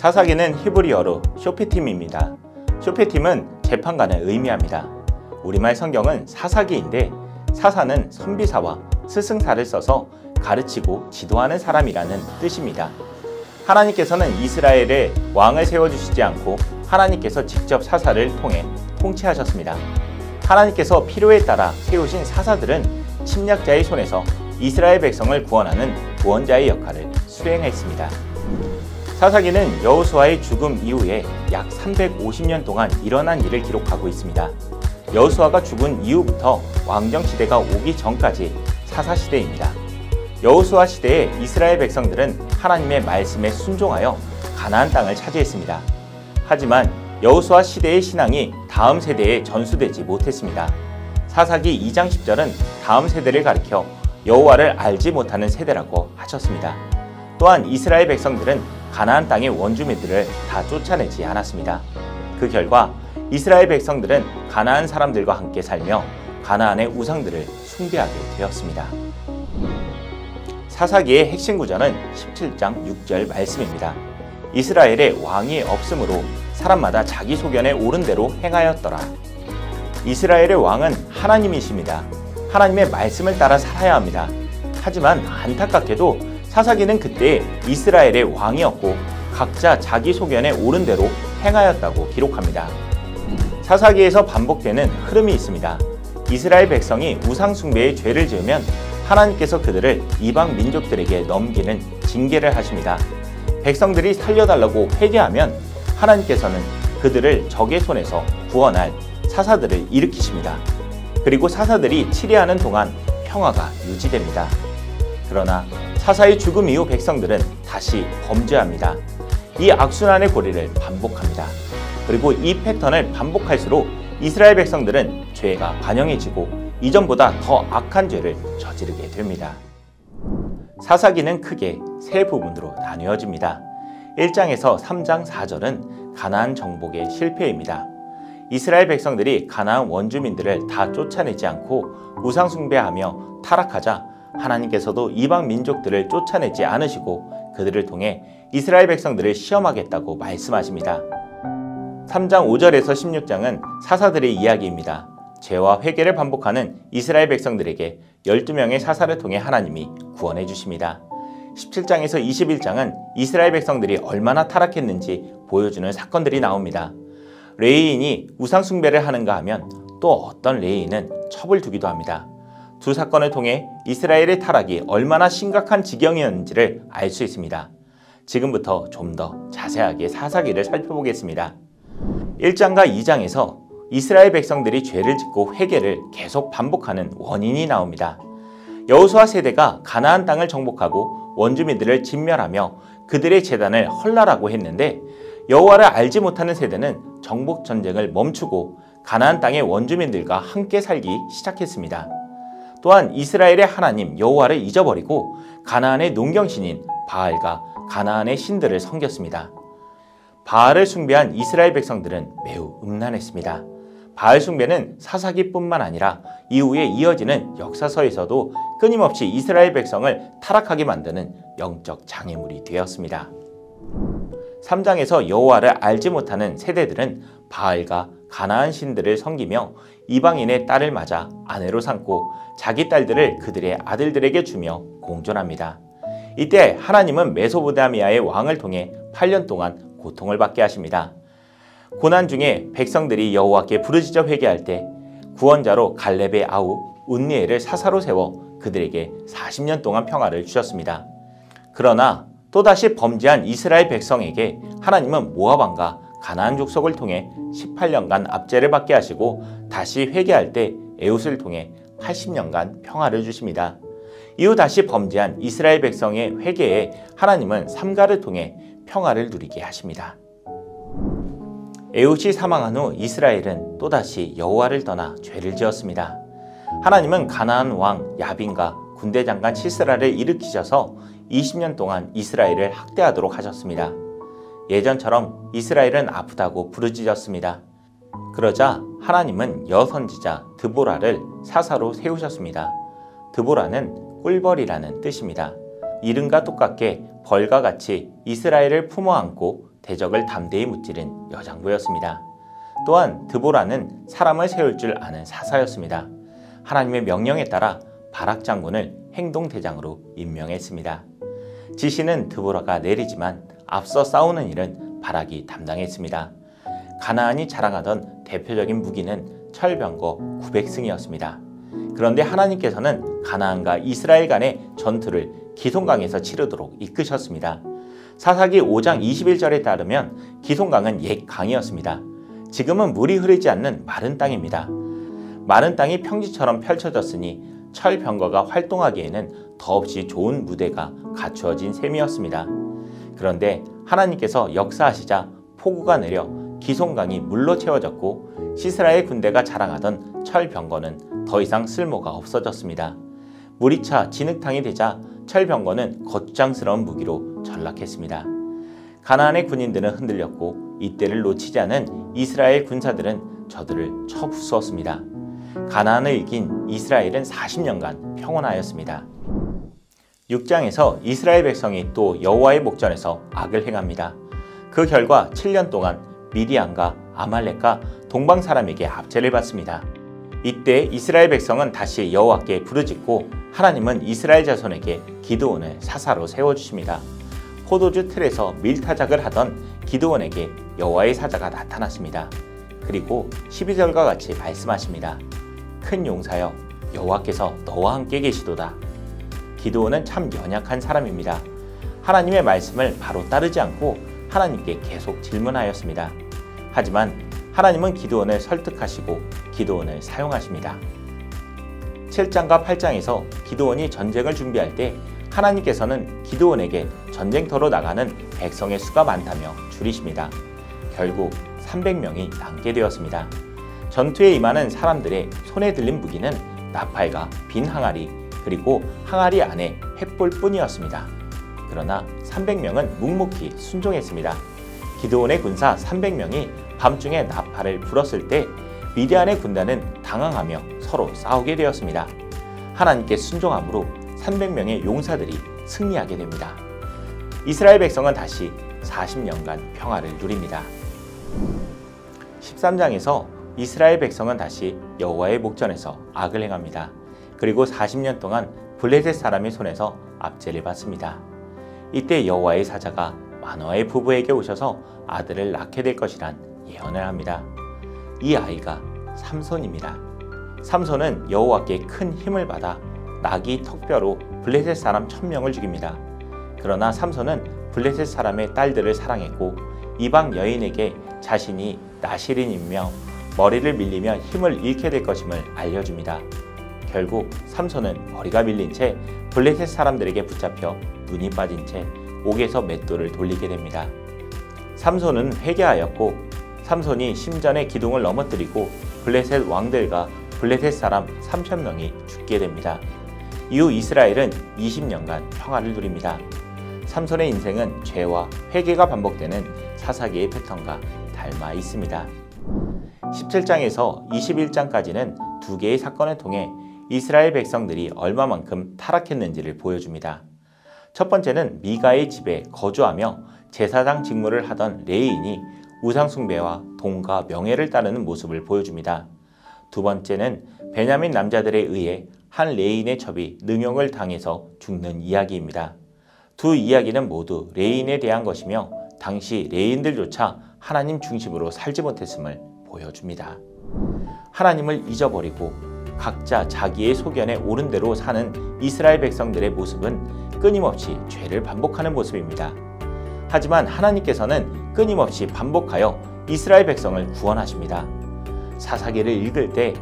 사사기는 히브리어로 쇼페팀입니다. 쇼페팀은 재판관을 의미합니다. 우리말 성경은 사사기인데 사사는 선비사와 스승사를 써서 가르치고 지도하는 사람이라는 뜻입니다. 하나님께서는 이스라엘에 왕을 세워주시지 않고 하나님께서 직접 사사를 통해 통치하셨습니다. 하나님께서 필요에 따라 세우신 사사들은 침략자의 손에서 이스라엘 백성을 구원하는 구원자의 역할을 수행했습니다. 사사기는 여호수아의 죽음 이후에 약 350년 동안 일어난 일을 기록하고 있습니다. 여호수아가 죽은 이후부터 왕정 시대가 오기 전까지 사사 시대입니다. 여호수아 시대에 이스라엘 백성들은 하나님의 말씀에 순종하여 가나안 땅을 차지했습니다. 하지만 여호수아 시대의 신앙이 다음 세대에 전수되지 못했습니다. 사사기 2장 10절은 다음 세대를 가리켜 여호와를 알지 못하는 세대라고 하셨습니다. 또한 이스라엘 백성들은 가나안 땅의 원주민들을 다 쫓아내지 않았습니다. 그 결과 이스라엘 백성들은 가나안 사람들과 함께 살며 가나안의 우상들을 숭배하게 되었습니다. 사사기의 핵심 구절은 17장 6절 말씀입니다. 이스라엘에 왕이 없으므로 사람마다 자기 소견에 옳은 대로 행하였더라. 이스라엘의 왕은 하나님이십니다. 하나님의 말씀을 따라 살아야 합니다. 하지만 안타깝게도 사사기는 그때 이스라엘의 왕이었고 각자 자기 소견에 옳은 대로 행하였다고 기록합니다. 사사기에서 반복되는 흐름이 있습니다. 이스라엘 백성이 우상 숭배의 죄를 지으면 하나님께서 그들을 이방 민족들에게 넘기는 징계를 하십니다. 백성들이 살려달라고 회개하면 하나님께서는 그들을 적의 손에서 구원할 사사들을 일으키십니다. 그리고 사사들이 치리하는 동안 평화가 유지됩니다. 그러나 사사의 죽음 이후 백성들은 다시 범죄합니다. 이 악순환의 고리를 반복합니다. 그리고 이 패턴을 반복할수록 이스라엘 백성들은 죄가 반영해지고 이전보다 더 악한 죄를 저지르게 됩니다. 사사기는 크게 세 부분으로 나뉘어집니다. 1장에서 3장 4절은 가나안 정복의 실패입니다. 이스라엘 백성들이 가나안 원주민들을 다 쫓아내지 않고 우상 숭배하며 타락하자 하나님께서도 이방 민족들을 쫓아내지 않으시고 그들을 통해 이스라엘 백성들을 시험하겠다고 말씀하십니다. 3장 5절에서 16장은 사사들의 이야기입니다. 죄와 회개를 반복하는 이스라엘 백성들에게 12명의 사사를 통해 하나님이 구원해 주십니다. 17장에서 21장은 이스라엘 백성들이 얼마나 타락했는지 보여주는 사건들이 나옵니다. 레위인이 우상 숭배를 하는가 하면 또 어떤 레위인은 첩을 두기도 합니다. 두 사건을 통해 이스라엘의 타락이 얼마나 심각한 지경이었는지를 알 수 있습니다. 지금부터 좀 더 자세하게 사사기를 살펴보겠습니다. 1장과 2장에서 이스라엘 백성들이 죄를 짓고 회개를 계속 반복하는 원인이 나옵니다. 여호수아 세대가 가나안 땅을 정복하고 원주민들을 진멸하며 그들의 제단을 헐라라고 했는데 여호와를 알지 못하는 세대는 정복 전쟁을 멈추고 가나안 땅의 원주민들과 함께 살기 시작했습니다. 또한 이스라엘의 하나님 여호와를 잊어버리고 가나안의 농경신인 바알과 가나안의 신들을 섬겼습니다. 바알을 숭배한 이스라엘 백성들은 매우 음란했습니다. 바알 숭배는 사사기뿐만 아니라 이후에 이어지는 역사서에서도 끊임없이 이스라엘 백성을 타락하게 만드는 영적 장애물이 되었습니다. 3장에서 여호와를 알지 못하는 세대들은 바알과 가나안 신들을 섬기며 이방인의 딸을 맞아 아내로 삼고 자기 딸들을 그들의 아들들에게 주며 공존합니다. 이때 하나님은 메소포타미아의 왕을 통해 8년 동안 고통을 받게 하십니다. 고난 중에 백성들이 여호와께 부르짖어 회개할 때 구원자로 갈렙의 아우 운니엘을 사사로 세워 그들에게 40년 동안 평화를 주셨습니다. 그러나 또다시 범죄한 이스라엘 백성에게 하나님은 모압 왕과 가나안 족속을 통해 18년간 압제를 받게 하시고 다시 회개할 때 에훗을 통해 80년간 평화를 주십니다. 이후 다시 범죄한 이스라엘 백성의 회개에 하나님은 삼가를 통해 평화를 누리게 하십니다. 에훗이 사망한 후 이스라엘은 또다시 여호와를 떠나 죄를 지었습니다. 하나님은 가나안 왕 야빈과 군대 장관 시스라를 일으키셔서 20년 동안 이스라엘을 학대하도록 하셨습니다. 예전처럼 이스라엘은 아프다고 부르짖었습니다. 그러자 하나님은 여선지자 드보라를 사사로 세우셨습니다. 드보라는 꿀벌이라는 뜻입니다. 이름과 똑같게 벌과 같이 이스라엘을 품어안고 대적을 담대히 무찌른 여장부였습니다. 또한 드보라는 사람을 세울 줄 아는 사사였습니다. 하나님의 명령에 따라 바락 장군을 행동대장으로 임명했습니다. 지시는 드보라가 내리지만 앞서 싸우는 일은 바락이 담당했습니다. 가나안이 자랑하던 대표적인 무기는 철병거 900승이었습니다. 그런데 하나님께서는 가나안과 이스라엘 간의 전투를 기손강에서 치르도록 이끄셨습니다. 사사기 5장 21절에 따르면 기손강은 옛 강이었습니다. 지금은 물이 흐르지 않는 마른 땅입니다. 마른 땅이 평지처럼 펼쳐졌으니 철병거가 활동하기에는 더없이 좋은 무대가 갖추어진 셈이었습니다. 그런데 하나님께서 역사하시자 폭우가 내려 기손강이 물로 채워졌고 이스라엘 군대가 자랑하던 철병거는 더 이상 쓸모가 없어졌습니다. 물이 차 진흙탕이 되자 철병거는 거추장스러운 무기로 전락했습니다. 가나안의 군인들은 흔들렸고 이때를 놓치지 않은 이스라엘 군사들은 저들을 쳐부수었습니다. 가나안을 이긴 이스라엘은 40년간 평온하였습니다. 6장에서 이스라엘 백성이 또 여호와의 목전에서 악을 행합니다. 그 결과 7년 동안 미디안과 아말렉과 동방 사람에게 압제를 받습니다. 이때 이스라엘 백성은 다시 여호와께 부르짖고 하나님은 이스라엘 자손에게 기드온을 사사로 세워주십니다. 포도주 틀에서 밀타작을 하던 기드온에게 여호와의 사자가 나타났습니다. 그리고 12절과 같이 말씀하십니다. 큰 용사여, 여호와께서 너와 함께 계시도다. 기드온은 참 연약한 사람입니다. 하나님의 말씀을 바로 따르지 않고 하나님께 계속 질문하였습니다. 하지만 하나님은 기드온을 설득하시고 기드온을 사용하십니다. 7장과 8장에서 기드온이 전쟁을 준비할 때 하나님께서는 기드온에게 전쟁터로 나가는 백성의 수가 많다며 줄이십니다. 결국 300명이 남게 되었습니다. 전투에 임하는 사람들의 손에 들린 무기는 나팔과 빈 항아리 그리고 항아리 안에 횃불뿐이었습니다. 그러나 300명은 묵묵히 순종했습니다. 기드온의 군사 300명이 밤중에 나팔을 불었을 때 미디안의 군단은 당황하며 서로 싸우게 되었습니다. 하나님께 순종함으로 300명의 용사들이 승리하게 됩니다. 이스라엘 백성은 다시 40년간 평화를 누립니다. 13장에서 이스라엘 백성은 다시 여호와의 목전에서 악을 행합니다. 그리고 40년 동안 블레셋 사람의 손에서 압제를 받습니다. 이때 여호와의 사자가 마노아의 부부에게 오셔서 아들을 낳게 될 것이란 예언을 합니다. 이 아이가 삼손입니다. 삼손은 여호와께 큰 힘을 받아 나귀 턱뼈로 블레셋 사람 1000명을 죽입니다. 그러나 삼손은 블레셋 사람의 딸들을 사랑했고 이방 여인에게 자신이 나실인이며 머리를 밀리면 힘을 잃게 될 것임을 알려줍니다. 결국 삼손은 머리가 밀린 채 블레셋 사람들에게 붙잡혀 눈이 빠진 채 옥에서 맷돌을 돌리게 됩니다. 삼손은 회개하였고 삼손이 심전의 기둥을 넘어뜨리고 블레셋 왕들과 블레셋 사람 3000명이 죽게 됩니다. 이후 이스라엘은 20년간 평화를 누립니다. 삼손의 인생은 죄와 회개가 반복되는 사사기의 패턴과 닮아 있습니다. 17장에서 21장까지는 두 개의 사건을 통해 이스라엘 백성들이 얼마만큼 타락했는지를 보여줍니다. 첫 번째는 미가의 집에 거주하며 제사장 직무를 하던 레이인이 우상숭배와 돈과 명예를 따르는 모습을 보여줍니다. 두 번째는 베냐민 남자들에 의해 한 레이인의 첩이 능욕을 당해서 죽는 이야기입니다. 두 이야기는 모두 레이인에 대한 것이며 당시 레이인들조차 하나님 중심으로 살지 못했음을 보여줍니다. 하나님을 잊어버리고 각자 자기의 소견에 옳은 대로 사는 이스라엘 백성들의 모습은 끊임없이 죄를 반복하는 모습입니다. 하지만 하나님께서는 끊임없이 반복하여 이스라엘 백성을 구원하십니다. 사사기를 읽을 때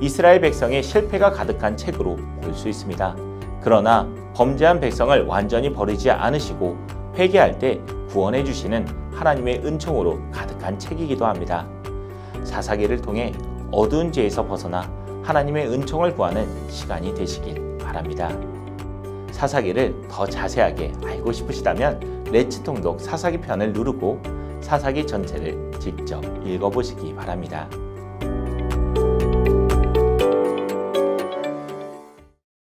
이스라엘 백성의 실패가 가득한 책으로 볼 수 있습니다. 그러나 범죄한 백성을 완전히 버리지 않으시고 회개할 때 구원해 주시는 하나님의 은총으로 가득한 책이기도 합니다. 사사기를 통해 어두운 죄에서 벗어나 하나님의 은총을 구하는 시간이 되시길 바랍니다. 사사기를 더 자세하게 알고 싶으시다면 레츠 통독 사사기 편을 누르고 사사기 전체를 직접 읽어보시기 바랍니다.